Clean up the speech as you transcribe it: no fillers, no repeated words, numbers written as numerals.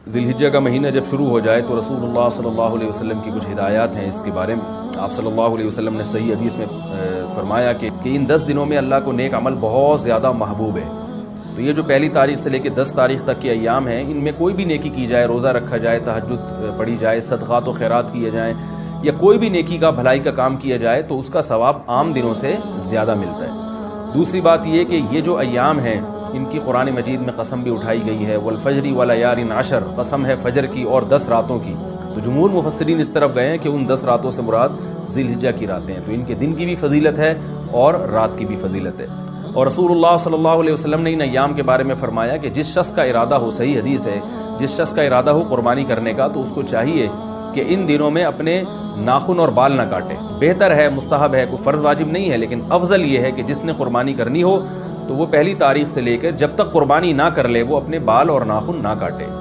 ज़िलहिज्जा का महीना जब शुरू हो जाए तो रसूलुल्लाह सल्लल्लाहु अलैहि वसल्लम की कुछ हिदायत हैं इसके बारे में। आप सल्लल्लाहु अलैहि वसल्लम ने सही हदीस में फरमाया कि इन 10 दिनों में अल्लाह को नेक अमल बहुत ज़्यादा महबूब है। तो ये जो पहली तारीख से लेकर 10 तारीख तक के अय्याम हैं, इनमें कोई भी नेकी की जाए, रोज़ा रखा जाए, तहज्जुद पढ़ी जाए, सदक़ात व खैरात किए जाएँ या कोई भी नेकी का भलाई का काम किया जाए तो उसका सवाब आम दिनों से ज़्यादा मिलता है। दूसरी बात यह कि ये जो अय्याम हैं इनकी कुरान मजीद में कसम भी उठाई गई है, वल फजरी व लयालिन अशर, कसम है फजर की और 10 रातों की। तो जमहूर मुफस्सिरीन इस तरफ गए हैं कि उन 10 रातों से मुराद ज़िलहिज्जा की रातें हैं। तो इनके दिन की भी फजीलत है और रात की भी फजीलत है। और रसूलुल्लाह सल्लल्लाहु अलैहि वसल्लम ने इन अय्याम के बारे में फरमाया कि जिस शख्स का इरादा हो, सही हदीस है, जिस शख्स का इरादा हो कुर्बानी करने का, तो उसको चाहिए कि इन दिनों में अपने नाखून और बाल ना काटे। बेहतर है, मुस्तहब है, कोई फ़र्ज़ वाजिब नहीं है, लेकिन अफजल ये है कि जिसने कुर्बानी करनी हो तो वो पहली तारीख से लेकर जब तक कुर्बानी ना कर ले वो अपने बाल और नाखून ना काटे।